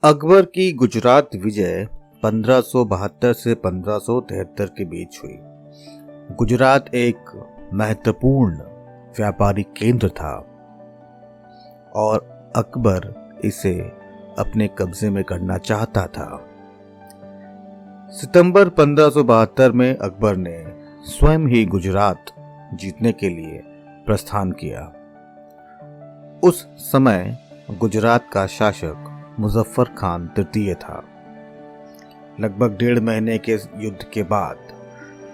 अकबर की गुजरात विजय 1572 से 1573 के बीच हुई। गुजरात एक महत्वपूर्ण व्यापारिक केंद्र था और अकबर इसे अपने कब्जे में करना चाहता था। सितंबर 1572 में अकबर ने स्वयं ही गुजरात जीतने के लिए प्रस्थान किया। उस समय गुजरात का शासक मुजफ्फर खान तृतीय था। लगभग 1.5 महीने के युद्ध के बाद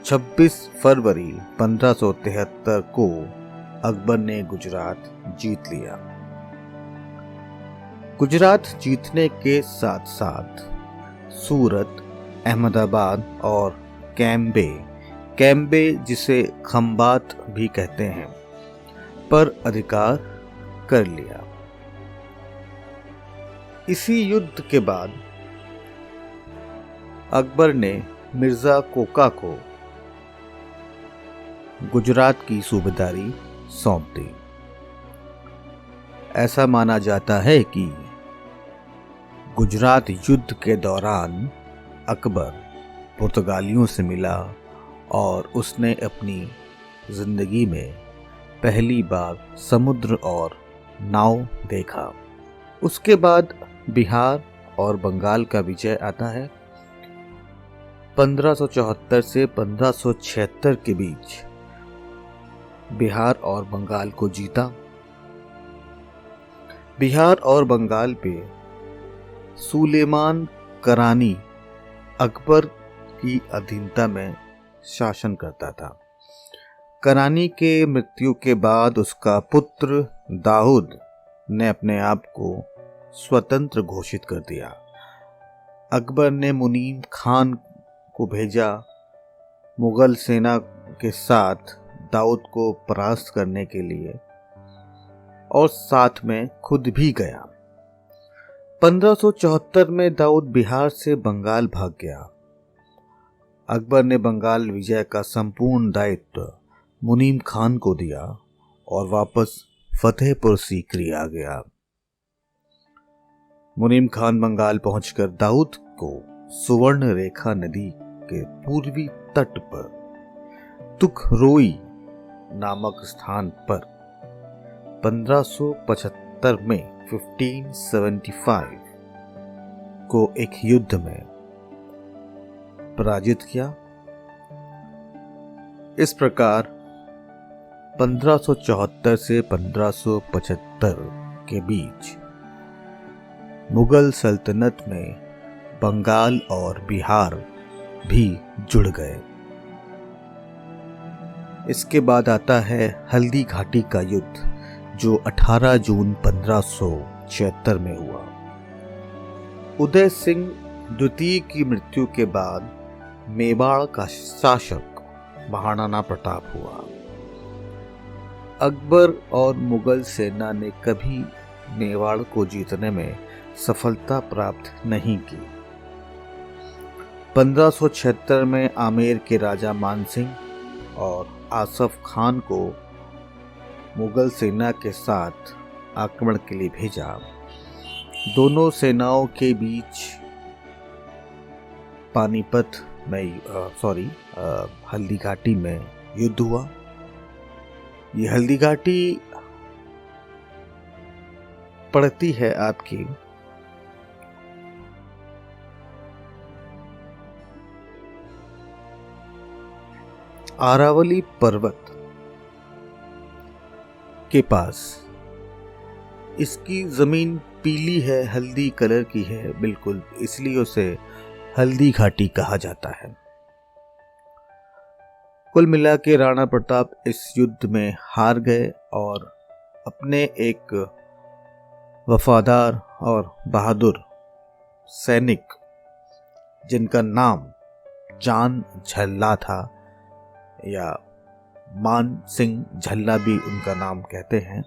26 फरवरी 1573 को अकबर ने गुजरात जीत लिया। गुजरात जीतने के साथ साथ सूरत, अहमदाबाद और कैम्बे जिसे खंबात भी कहते हैं, पर अधिकार कर लिया। इसी युद्ध के बाद अकबर ने मिर्जा कोका को गुजरात की सूबेदारी सौंप दी। ऐसा माना जाता है कि गुजरात युद्ध के दौरान अकबर पुर्तगालियों से मिला और उसने अपनी जिंदगी में पहली बार समुद्र और नाव देखा। उसके बाद बिहार और बंगाल का विजय आता है। 1574 से 1576 के बीच बिहार और बंगाल को जीता। बिहार और बंगाल पे सुलेमान करानी अकबर की अधीनता में शासन करता था। करानी के मृत्यु के बाद उसका पुत्र दाऊद ने अपने आप को स्वतंत्र घोषित कर दिया। अकबर ने मुनीम खान को भेजा मुगल सेना के साथ दाऊद को परास्त करने के लिए और साथ में खुद भी गया। 1574 में दाऊद बिहार से बंगाल भाग गया। अकबर ने बंगाल विजय का संपूर्ण दायित्व मुनीम खान को दिया और वापस फतेहपुर सीकरी आ गया। मुनीम खान बंगाल पहुंचकर दाऊद को सुवर्ण रेखा नदी के पूर्वी तट पर तुखरोई नामक स्थान पर 1575 में 1575 को एक युद्ध में पराजित किया। इस प्रकार 1574 से 1575 के बीच मुगल सल्तनत में बंगाल और बिहार भी जुड़ गए। इसके बाद आता है हल्दी घाटी का युद्ध, जो 18 जून 1576 में हुआ। उदय सिंह द्वितीय की मृत्यु के बाद मेवाड़ का शासक महाराणा प्रताप हुआ। अकबर और मुगल सेना ने कभी मेवाड़ को जीतने में सफलता प्राप्त नहीं की। 1576 में आमेर के राजा मानसिंह और आसफ खान को मुगल सेना के साथ आक्रमण के लिए भेजा। दोनों सेनाओं के बीच पानीपत में हल्दी घाटी में युद्ध हुआ। ये हल्दी घाटी पड़ती है आपकी आरावली पर्वत के पास। इसकी जमीन पीली है, हल्दी कलर की है बिल्कुल, इसलिए उसे हल्दी घाटी कहा जाता है। कुल मिला के राणा प्रताप इस युद्ध में हार गए और अपने एक वफादार और बहादुर सैनिक, जिनका नाम जान झल्ला था या मान सिंह झल्ला भी उनका नाम कहते हैं,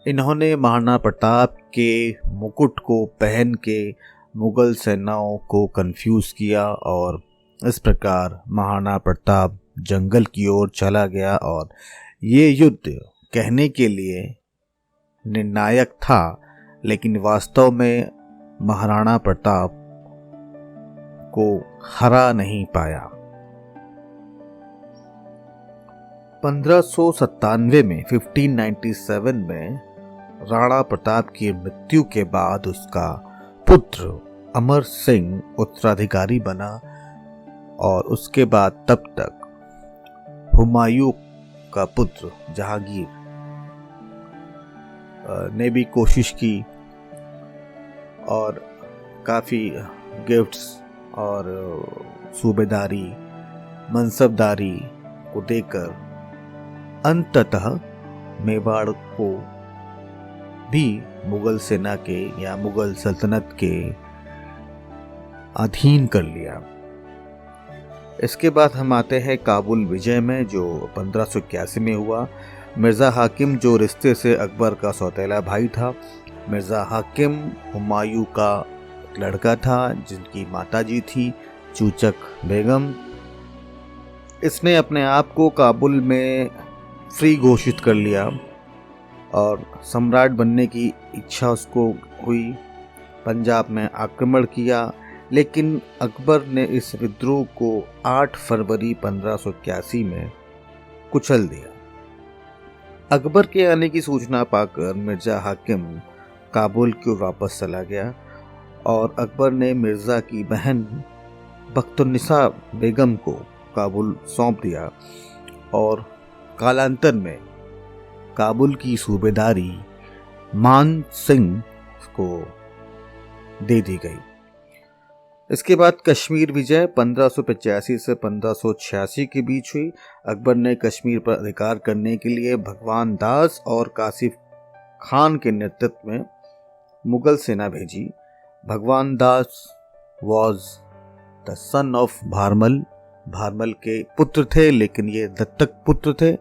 इन्होंने महाराणा प्रताप के मुकुट को पहन के मुगल सेनाओं को कंफ्यूज किया और इस प्रकार महाराणा प्रताप जंगल की ओर चला गया। और ये युद्ध कहने के लिए निर्णायक था, लेकिन वास्तव में महाराणा प्रताप को हरा नहीं पाया। 1597 में 1597 में राणा प्रताप की मृत्यु के बाद उसका पुत्र अमर सिंह उत्तराधिकारी बना और उसके बाद तब तक हुमायूं का पुत्र जहांगीर ने भी कोशिश की और काफ़ी गिफ्ट्स और सूबेदारी मनसबदारी को देकर अंततः मेवाड़ को भी मुगल सेना के या मुगल सल्तनत के अधीन कर लिया। इसके बाद हम आते हैं काबुल विजय में, जो 1581 में हुआ। मिर्ज़ा हाकिम जो रिश्ते से अकबर का सौतेला भाई था, मिर्ज़ा हाकिम हुमायूं का लड़का था जिनकी माताजी थी चूचक बेगम। इसने अपने आप को काबुल में फ्री घोषित कर लिया और सम्राट बनने की इच्छा उसको हुई। पंजाब में आक्रमण किया, लेकिन अकबर ने इस विद्रोह को 8 फरवरी 1581 में कुचल दिया। अकबर के आने की सूचना पाकर मिर्ज़ा हाकिम काबुल को वापस चला गया और अकबर ने मिर्ज़ा की बहन बख्तुन्निसा बेगम को काबुल सौंप दिया और कालांतर में काबुल की सूबेदारी मान सिंह को दे दी गई। इसके बाद कश्मीर विजय 1585 से 1586 के बीच हुई। अकबर ने कश्मीर पर अधिकार करने के लिए भगवान दास और कासिफ खान के नेतृत्व में मुगल सेना भेजी। Bhagwan Das was the son of Bharmal, Bharmal के पुत्र थे, लेकिन ये दत्तक पुत्र थे।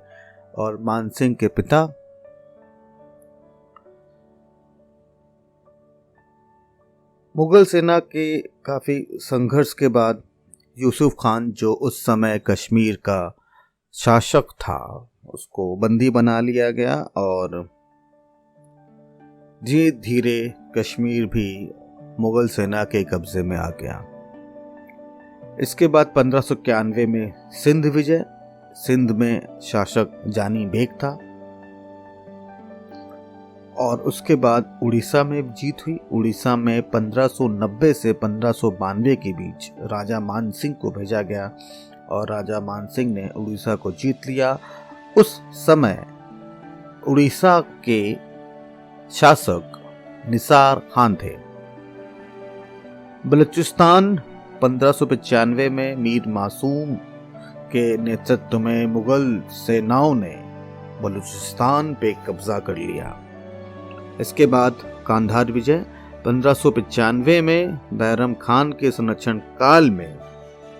और मानसिंह के पिता मुगल सेना के काफ़ी संघर्ष के बाद यूसुफ खान, जो उस समय कश्मीर का शासक था, उसको बंदी बना लिया गया और धीरे धीरे कश्मीर भी मुगल सेना के कब्जे में आ गया। इसके बाद 1591 में सिंध विजय। सिंध में शासक जानी बेग था और उसके बाद उड़ीसा में जीत हुई। उड़ीसा में 1590 से 1592 के बीच राजा मानसिंह को भेजा गया और राजा मानसिंह ने उड़ीसा को जीत लिया। उस समय उड़ीसा के शासक निसार खान थे। बलूचिस्तान 1595 में मीर मासूम के नेतृत्व में मुगल सेनाओं ने बलूचिस्तान पे कब्जा कर लिया। इसके बाद कांधार विजय 1595 में बैरम खान के संरक्षण काल में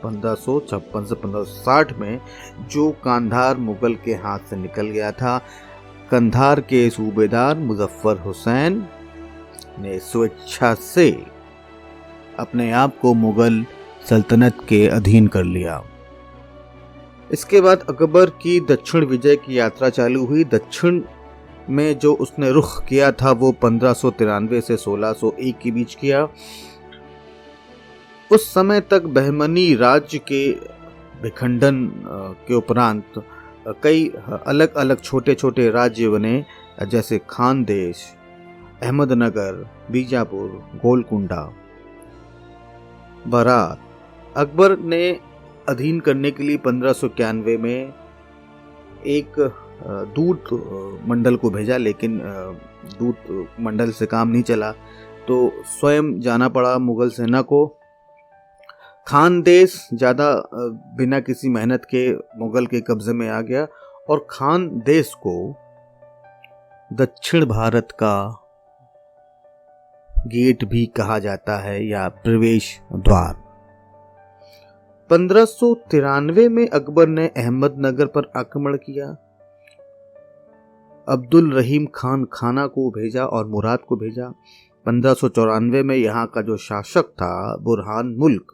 1556 से 1560 में जो कांधार मुगल के हाथ से निकल गया था, कंधार के सूबेदार मुजफ्फर हुसैन ने स्वेच्छा से अपने आप को मुगल सल्तनत के अधीन कर लिया। इसके बाद अकबर की दक्षिण विजय की यात्रा चालू हुई। दक्षिण में जो उसने रुख किया था वो 1593 से 1601 के बीच किया। उस समय तक बहमनी राज्य के विखंडन के उपरांत कई अलग अलग छोटे छोटे राज्य बने, जैसे खानदेश, अहमदनगर, बीजापुर, गोलकुंडा, बरात। अकबर ने अधीन करने के लिए 1591 में एक दूत मंडल को भेजा, लेकिन दूत मंडल से काम नहीं चला तो स्वयं जाना पड़ा मुगल सेना को। खानदेश ज़्यादा बिना किसी मेहनत के मुगल के कब्जे में आ गया और खानदेश को दक्षिण भारत का गेट भी कहा जाता है या प्रवेश द्वार। 1593 में अकबर ने अहमदनगर पर आक्रमण किया। अब्दुल रहीम खान खाना को भेजा और मुराद को भेजा। 1594 में यहाँ का जो शासक था बुरहान मुल्क,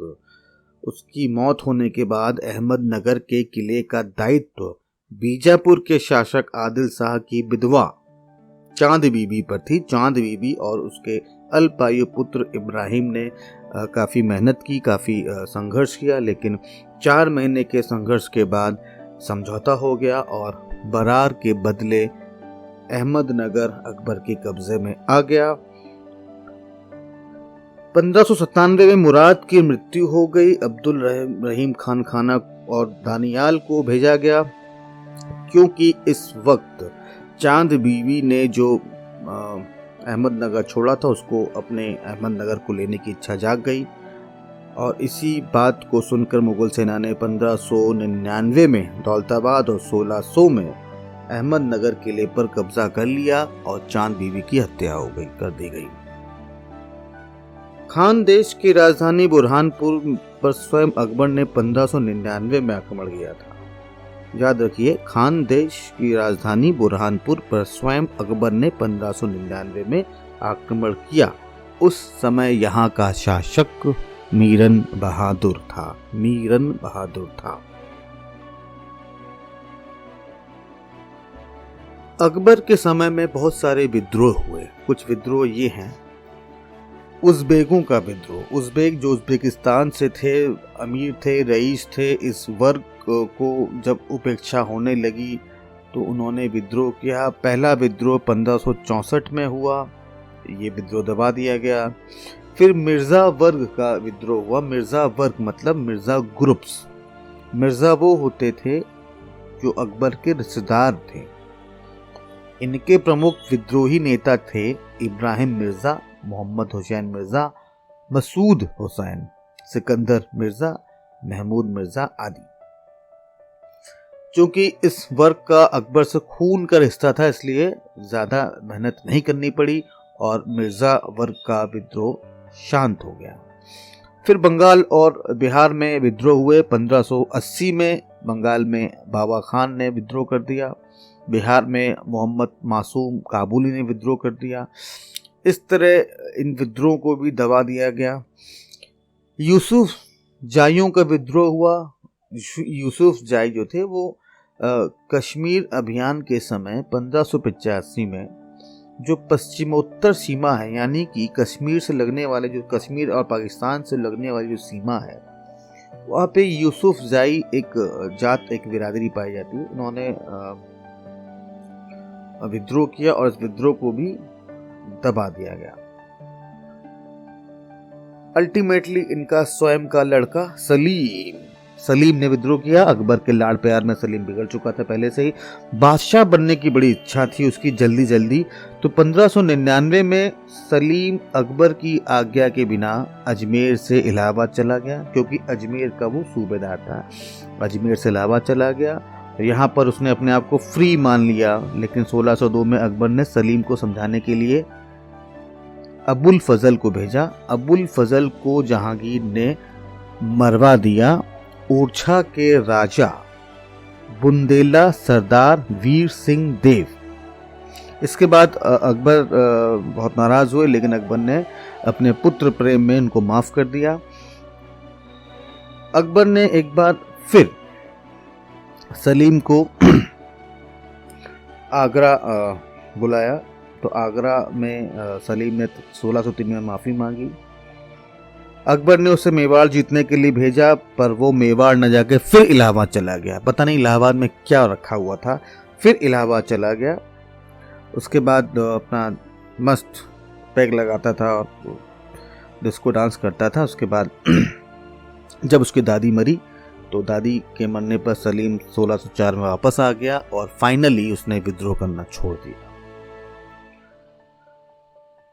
उसकी मौत होने के बाद अहमदनगर के किले का दायित्व बीजापुर के शासक आदिल शाह की विधवा चांद बीबी पर थी। चांद बीबी और उसके अल्पायु पुत्र इब्राहिम ने काफ़ी मेहनत की, काफ़ी संघर्ष किया, लेकिन 4 महीने के संघर्ष के बाद समझौता हो गया और बरार के बदले अहमदनगर अकबर के कब्जे में आ गया। 1597 में मुराद की मृत्यु हो गई। अब्दुल रहीम खान खाना और दानियाल को भेजा गया, क्योंकि इस वक्त चांद बीवी ने जो अहमदनगर छोड़ा था उसको अपने अहमदनगर को लेने की इच्छा जाग गई, और इसी बात को सुनकर मुगल सेना ने 1599 में दौलताबाद और 1600 में अहमदनगर किले पर कब्जा कर लिया और चांद बीवी की हत्या कर दी गई। खानदेश की राजधानी बुरहानपुर पर स्वयं अकबर ने 1599 में आक्रमण किया था। याद रखिए, खानदेश की राजधानी बुरहानपुर पर स्वयं अकबर ने 1599 में आक्रमण किया। उस समय यहाँ का शासक मीरन बहादुर था। अकबर के समय में बहुत सारे विद्रोह हुए। कुछ विद्रोह ये हैं: उज़्बेकों का विद्रोह। उज़्बेक जो उज़्बेकिस्तान से थे, अमीर थे, रईस थे, इस वर्ग को जब उपेक्षा होने लगी तो उन्होंने विद्रोह किया। पहला विद्रोह 1564 में हुआ, ये विद्रोह दबा दिया गया। फिर मिर्ज़ा वर्ग का विद्रोह हुआ। मिर्ज़ा वर्ग मतलब मिर्ज़ा ग्रुप्स। मिर्ज़ा वो होते थे जो अकबर के रिश्तेदार थे। इनके प्रमुख विद्रोही नेता थे इब्राहिम मिर्ज़ा, मोहम्मद हुसैन मिर्ज़ा, मसूद हुसैन, सिकंदर मिर्ज़ा, महमूद मिर्ज़ा आदि। क्योंकि इस वर्ग का अकबर से खून का रिश्ता था, इसलिए ज़्यादा मेहनत नहीं करनी पड़ी और मिर्ज़ा वर्ग का विद्रोह शांत हो गया। फिर बंगाल और बिहार में विद्रोह हुए। 1580 में बंगाल में बाबा खान ने विद्रोह कर दिया। बिहार में मोहम्मद मासूम काबुली ने विद्रोह कर दिया। इस तरह इन विद्रोह को भी दबा दिया गया। यूसुफ जाइयों का विद्रोह हुआ। यूसुफ जाई जो थे वो कश्मीर अभियान के समय 1585 में जो पश्चिमोत्तर सीमा है, यानी कि कश्मीर से लगने वाले, जो कश्मीर और पाकिस्तान से लगने वाली जो सीमा है, वहाँ पे यूसुफ जाई एक जात, एक बिरादरी पाई जाती है। उन्होंने विद्रोह किया और इस विद्रोह को भी दबा दिया गया। अल्टीमेटली इनका स्वयं का लड़का सलीम ने विद्रोह किया। अकबर के लाड़ प्यार में सलीम बिगड़ चुका था पहले से ही। बादशाह बनने की बड़ी इच्छा थी उसकी जल्दी। तो 1599 में सलीम अकबर की आज्ञा के बिना अजमेर से इलाहाबाद चला गया, क्योंकि अजमेर का वो सूबेदार था। अजमेर से इलाहाबाद चला गया। यहाँ पर उसने अपने आप को फ्री मान लिया। लेकिन 1602 में अकबर ने सलीम को समझाने के लिए अबुल फजल को भेजा। अबुल फजल को जहांगीर ने मरवा दिया। ओरछा के राजा बुंदेला सरदार वीर सिंह देव। इसके बाद अकबर बहुत नाराज हुए, लेकिन अकबर ने अपने पुत्र प्रेम में उनको माफ कर दिया। अकबर ने एक बार फिर सलीम को आगरा बुलाया। तो आगरा में सलीम ने 1603 में माफी मांगी। अकबर ने उसे मेवाड़ जीतने के लिए भेजा, पर वो मेवाड़ न जाके फिर इलाहाबाद चला गया। पता नहीं इलाहाबाद में क्या रखा हुआ था, फिर इलाहाबाद चला गया। उसके बाद अपना मस्त पैग लगाता था और डिस्को डांस करता था। उसके बाद जब उसकी दादी मरी तो दादी के मरने पर सलीम 1604 में वापस आ गया और फाइनली उसने विद्रोह करना छोड़ दिया।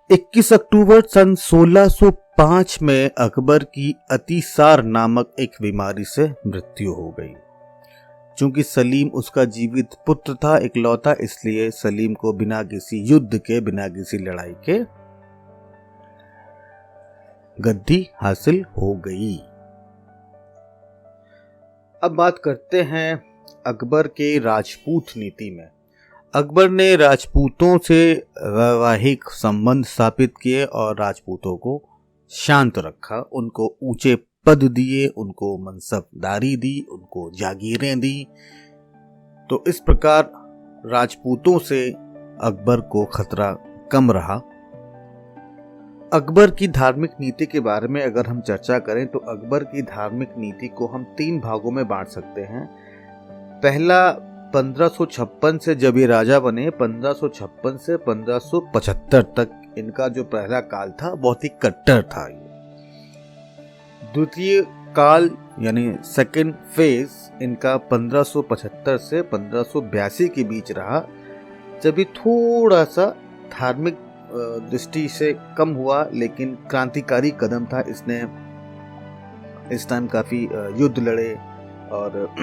21 अक्टूबर सन 1605 में अकबर की अतिसार नामक एक बीमारी से मृत्यु हो गई। चूंकि सलीम उसका जीवित पुत्र था, इकलौता, इसलिए सलीम को बिना किसी युद्ध के, बिना किसी लड़ाई के गद्दी हासिल हो गई। अब बात करते हैं अकबर के राजपूत नीति में। अकबर ने राजपूतों से वैवाहिक संबंध स्थापित किए और राजपूतों को शांत रखा। उनको ऊंचे पद दिए, उनको मनसबदारी दी, उनको जागीरें दी। तो इस प्रकार राजपूतों से अकबर को खतरा कम रहा। अकबर की धार्मिक नीति के बारे में अगर हम चर्चा करें तो अकबर की धार्मिक नीति को हम 3 भागों में बांट सकते हैं। पहला 1556 से जब ये राजा बने, 1556 से 1575 तक इनका जो पहला काल था बहुत ही कट्टर था। द्वितीय काल यानी सेकेंड फेज इनका 1575 से 1582 के बीच रहा, जब ये थोड़ा सा धार्मिक दृष्टि से कम हुआ, लेकिन क्रांतिकारी कदम था। इसने इस टाइम काफ़ी युद्ध लड़े और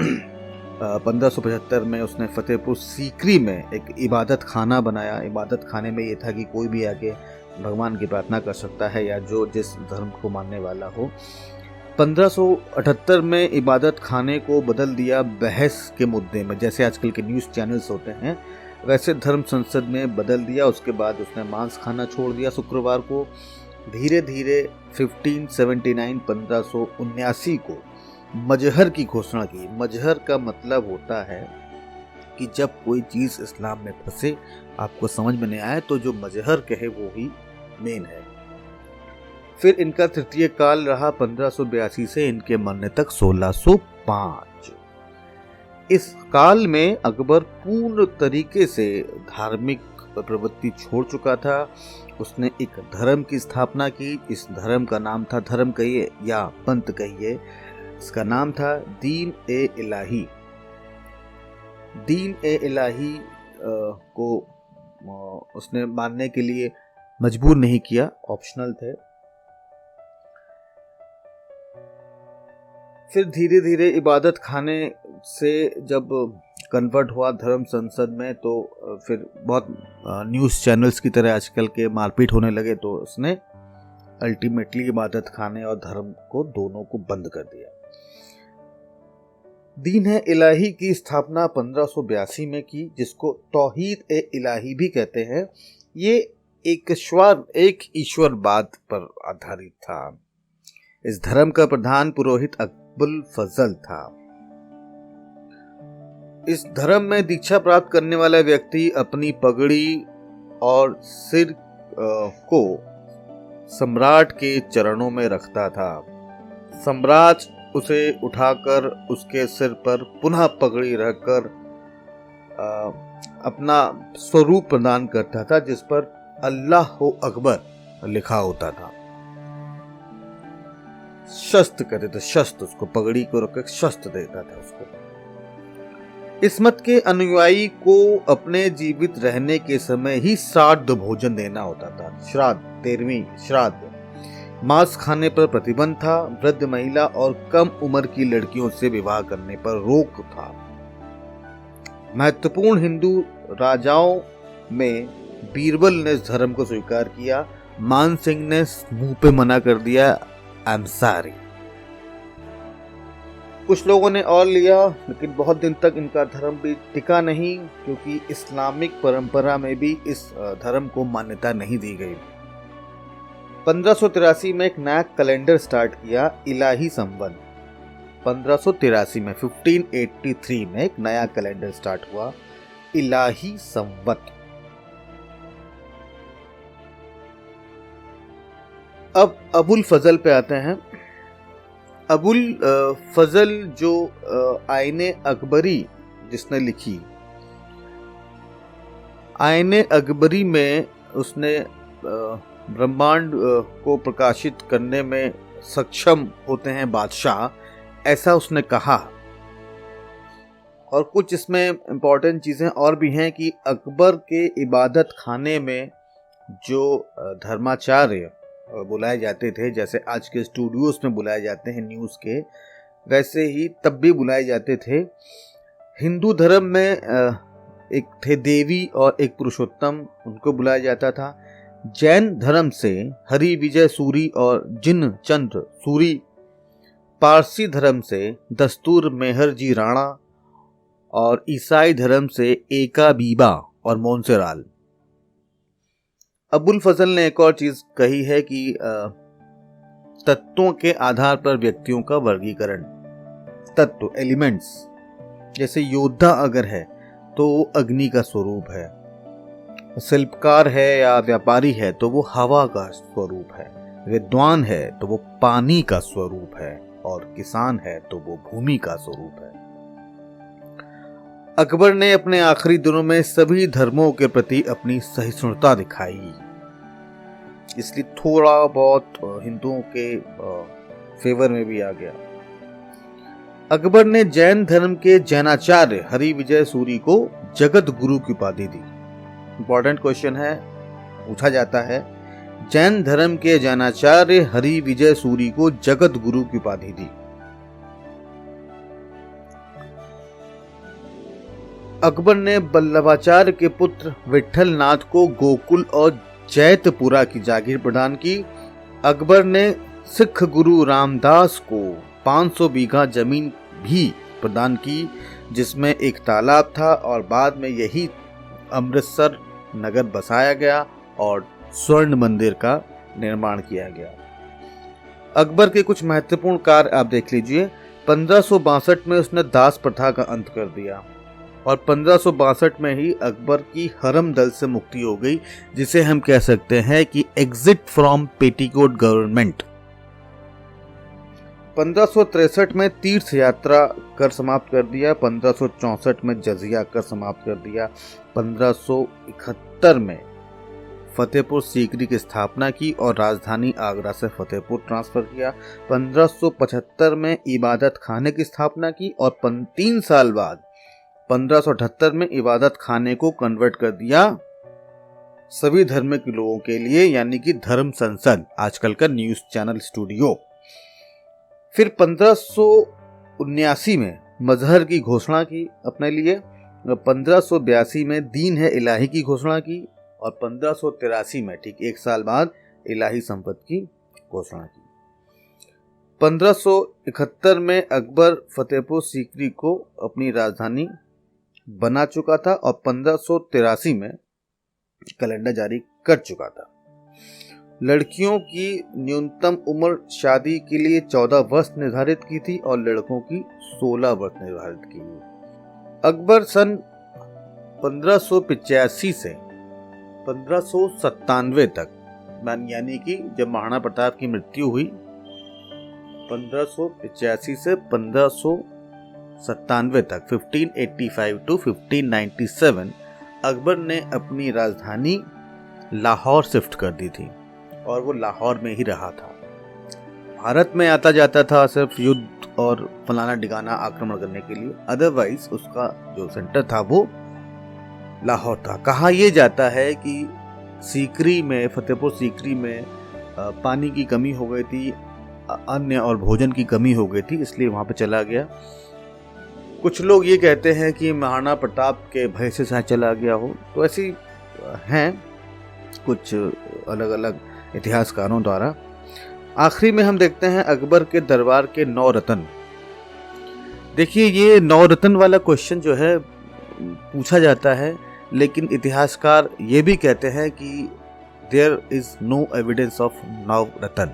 1575 में उसने फतेहपुर सीकरी में एक इबादत खाना बनाया। इबादत खाने में ये था कि कोई भी आके भगवान की प्रार्थना कर सकता है या जो जिस धर्म को मानने वाला हो। 1578 में इबादत खाने को बदल दिया बहस के मुद्दे में, जैसे आजकल के न्यूज़ चैनल्स होते हैं वैसे धर्म संसद में बदल दिया। उसके बाद उसने मांस खाना छोड़ दिया शुक्रवार को। धीरे धीरे 1579 को मजहर की घोषणा की। मजहर का मतलब होता है कि जब कोई चीज़ इस्लाम में फंसे, आपको समझ में नहीं आए, तो जो मजहर कहे वो ही मेन है। फिर इनका तृतीय काल रहा 1582 से इनके मरने तक 1605। इस काल में अकबर पूर्ण तरीके से धार्मिक प्रवृत्ति छोड़ चुका था। उसने एक धर्म की स्थापना की। इस धर्म का नाम था, धर्म कहिए या पंथ कहिए, इसका नाम था दीन ए इलाही। दीन ए इलाही को उसने मानने के लिए मजबूर नहीं किया, ऑप्शनल थे। फिर धीरे धीरे इबादत खाने से जब कन्वर्ट हुआ धर्म संसद में, तो फिर बहुत न्यूज़ चैनल्स की तरह आजकल के मारपीट होने लगे, तो उसने अल्टीमेटली इबादत खाने और धर्म को दोनों को बंद कर दिया। दीन ए इलाही की स्थापना 1582 में की, जिसको तौहीद ए इलाही भी कहते हैं। ये एक ईश्वरवाद पर आधारित था। इस धर्म का प्रधान पुरोहित अब्दुल फजल था। इस धर्म में दीक्षा प्राप्त करने वाला व्यक्ति अपनी पगड़ी और सिर को सम्राट के चरणों में रखता था। सम्राट उसे उठाकर उसके सिर पर पुनः पगड़ी रखकर अपना स्वरूप प्रदान करता था, जिस पर अल्लाह अकबर लिखा होता था। शस्त्र कहते थे, शस्त्र, उसको पगड़ी को रखकर शस्त्र देता था उसको। इस मत के अनुयायी को अपने जीवित रहने के समय ही श्राद्ध भोजन देना होता था। श्राद्ध, 13वीं श्राद्ध। मांस खाने पर प्रतिबंध था। वृद्ध महिला और कम उम्र की लड़कियों से विवाह करने पर रोक था। महत्वपूर्ण हिंदू राजाओं में बीरबल ने इस धर्म को स्वीकार किया। मान सिंह ने मुंह पे मना कर दिया, आई एम सॉरी। कुछ लोगों ने और लिया, लेकिन बहुत दिन तक इनका धर्म भी टिका नहीं, क्योंकि इस्लामिक परंपरा में भी इस धर्म को मान्यता नहीं दी गई। 1583 में एक नया कैलेंडर स्टार्ट किया, इलाही संवत। 1583 में 1583 में एक नया कैलेंडर स्टार्ट हुआ, इलाही संवत। अब अबुल फजल पे आते हैं। अबुल फजल जो आईने अकबरी जिसने लिखी, आईने अकबरी में उसने ब्रह्मांड को प्रकाशित करने में सक्षम होते हैं बादशाह, ऐसा उसने कहा। और कुछ इसमें इम्पोर्टेंट चीज़ें और भी हैं कि अकबर के इबादत खाने में जो धर्माचार्य बुलाए जाते थे, जैसे आज के स्टूडियोज में बुलाए जाते हैं न्यूज़ के, वैसे ही तब भी बुलाए जाते थे। हिंदू धर्म में एक थे देवी और एक पुरुषोत्तम, उनको बुलाया जाता था। जैन धर्म से हरि विजय सूरी और जिन चंद्र सूरी, पारसी धर्म से दस्तूर मेहर जी राणा, और ईसाई धर्म से एका बीबा और मोन्सेराल। अबुल फजल ने एक और चीज कही है कि तत्वों के आधार पर व्यक्तियों का वर्गीकरण। तत्व, एलिमेंट्स, जैसे योद्धा अगर है तो वो अग्नि का स्वरूप है, शिल्पकार है या व्यापारी है तो वो हवा का स्वरूप है, विद्वान है तो वो पानी का स्वरूप है, और किसान है तो वो भूमि का स्वरूप है। अकबर ने अपने आखिरी दिनों में सभी धर्मों के प्रति अपनी सहिष्णुता दिखाई, इसलिए थोड़ा बहुत हिंदुओं के फेवर में भी आ गया। अकबर ने जैन धर्म के जैनाचार्य हरि विजय सूरी को जगत गुरु की उपाधि दी। इंपॉर्टेंट क्वेश्चन है, पूछा जाता है, जैन धर्म के जैनाचार्य हरि विजय सूरी को जगत गुरु की उपाधि दी। अकबर ने वल्लभाचार्य के पुत्र विठल नाथ को गोकुल और जैतपुरा की जागीर प्रदान की। अकबर ने सिख गुरु रामदास को 500 बीघा जमीन भी प्रदान की, जिसमें एक तालाब था, और बाद में यही अमृतसर नगर बसाया गया और स्वर्ण मंदिर का निर्माण किया गया। अकबर के कुछ महत्वपूर्ण कार्य आप देख लीजिए। 1562 में उसने दास प्रथा का अंत कर दिया, और 1562 में ही अकबर की हरम दल से मुक्ति हो गई, जिसे हम कह सकते हैं कि एग्जिट फ्रॉम पेटीकोट गवर्नमेंट। 1563 में तीर्थ यात्रा कर समाप्त कर दिया। 1564 में जजिया कर समाप्त कर दिया। 1571 में फतेहपुर सीकरी की स्थापना की और राजधानी आगरा से फतेहपुर ट्रांसफर किया। 1575 में इबादत खाने की स्थापना की, और 3 साल बाद 1578 में इबादत खाने को कन्वर्ट कर दिया सभी धर्म के लोगों के लिए, यानी कि धर्म संसद, आजकल का न्यूज चैनल स्टूडियो। फिर 1579 में मजहर की घोषणा की अपने लिए, 1582 में दीन है इलाही की घोषणा की, और 1583 में ठीक 1 साल बाद इलाही संपत की घोषणा की। 1571 में अकबर फतेहपुर सीकरी को अपनी राजधानी बना चुका था, और 1583 में कैलेंडर जारी कर चुका था। लड़कियों की न्यूनतम उम्र शादी के लिए 14 वर्ष निर्धारित की थी, और लड़कों की 16 वर्ष निर्धारित की थी। अकबर सन 1585 से 1597 तक, यानी कि जब महाराणा प्रताप की मृत्यु हुई, 1585 से 1597 तक, 1585 टू 1597, अकबर ने अपनी राजधानी लाहौर शिफ्ट कर दी थी, और वो लाहौर में ही रहा था। भारत में आता जाता था सिर्फ युद्ध और फलाना डिगाना आक्रमण करने के लिए, अदरवाइज उसका जो सेंटर था वो लाहौर था। कहा यह जाता है कि सीकरी में, फतेहपुर सीकरी में पानी की कमी हो गई थी, अन्य और भोजन की कमी हो गई थी, इसलिए वहां पे चला गया। कुछ लोग ये कहते हैं कि महाराणा प्रताप के भय से शायद चला गया हो, तो ऐसी हैं कुछ अलग अलग इतिहासकारों द्वारा। आखिरी में हम देखते हैं अकबर के दरबार के 9 रत्न। देखिए, ये 9 रत्न वाला क्वेश्चन जो है पूछा जाता है, लेकिन इतिहासकार ये भी कहते हैं कि there is no evidence of 9 रत्न,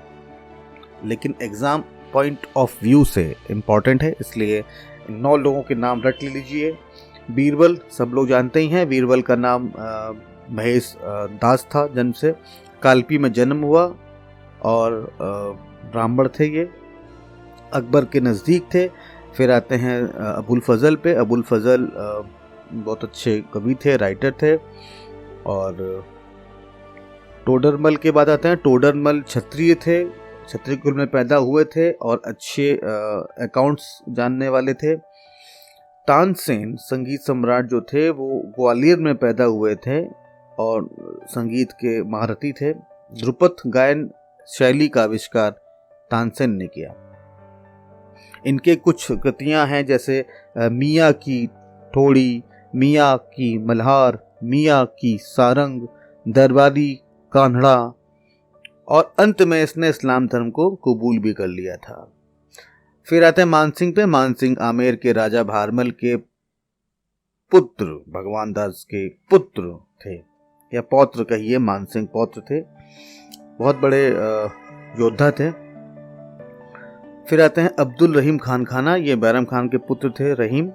लेकिन एग्जाम पॉइंट ऑफ व्यू से इम्पॉर्टेंट है, इसलिए 9 लोगों के नाम रट लेजिए। बीरबल सब लोग जानते ही हैं, बीरबल का नाम महेश दास था जन्म से, कालपी में जन्म हुआ, और ब्राह्मण थे ये, अकबर के नज़दीक थे। फिर आते हैं अबुल फजल पे। अबुल फजल बहुत अच्छे कवि थे, राइटर थे। और टोडरमल के बाद आते हैं, टोडरमल क्षत्रिय थे, क्षत्रिय कुल में पैदा हुए थे और अच्छे अकाउंट्स जानने वाले थे। तानसेन संगीत सम्राट जो थे वो ग्वालियर में पैदा हुए थे और संगीत के महारथी थे। ध्रुपद गायन शैली का आविष्कार तानसेन ने किया। इनके कुछ कृतियां हैं, जैसे मियाँ की ठोड़ी, मियाँ की मल्हार, मियाँ की सारंग, दरबारी कान्हड़ा, और अंत में इसने इस्लाम धर्म को कबूल भी कर लिया था। फिर आते हैं मानसिंह पे। मानसिंह आमेर के राजा भारमल के पुत्र, भगवान दास के पुत्र थे, या पौत्र कहिए, मानसिंह पौत्र थे, बहुत बड़े योद्धा थे। फिर आते हैं अब्दुल रहीम खान खाना, ये बैरम खान के पुत्र थे, रहीम।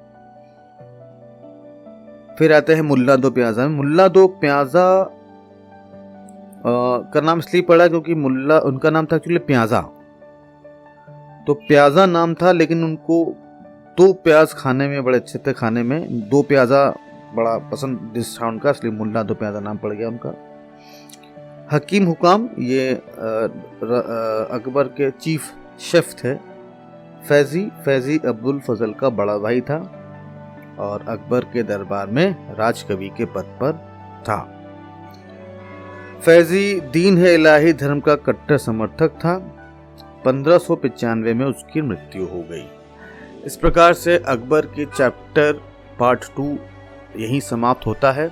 फिर आते हैं मुल्ला दो प्याजा। मुल्ला दो प्याजा का नाम इसलिए पड़ा क्योंकि मुल्ला उनका नाम था एक्चुअली प्याजा, तो प्याजा नाम था, लेकिन उनको दो प्याज खाने में बड़े अच्छे थे, खाने में दो प्याजा बड़ा पसंद डिश था उनका, इसलिए मुल्ला दो प्याजा नाम पड़ गया उनका। हकीम हुकाम ये अकबर के चीफ शेफ थे। फैजी अब्दुल फजल का बड़ा भाई था और अकबर के दरबार में राजकवि के पद पर था। फैजी दीन है इलाही धर्म का कट्टर समर्थक था। 1595 में उसकी मृत्यु हो गई। इस प्रकार से अकबर की चैप्टर पार्ट 2 यहीं समाप्त होता है।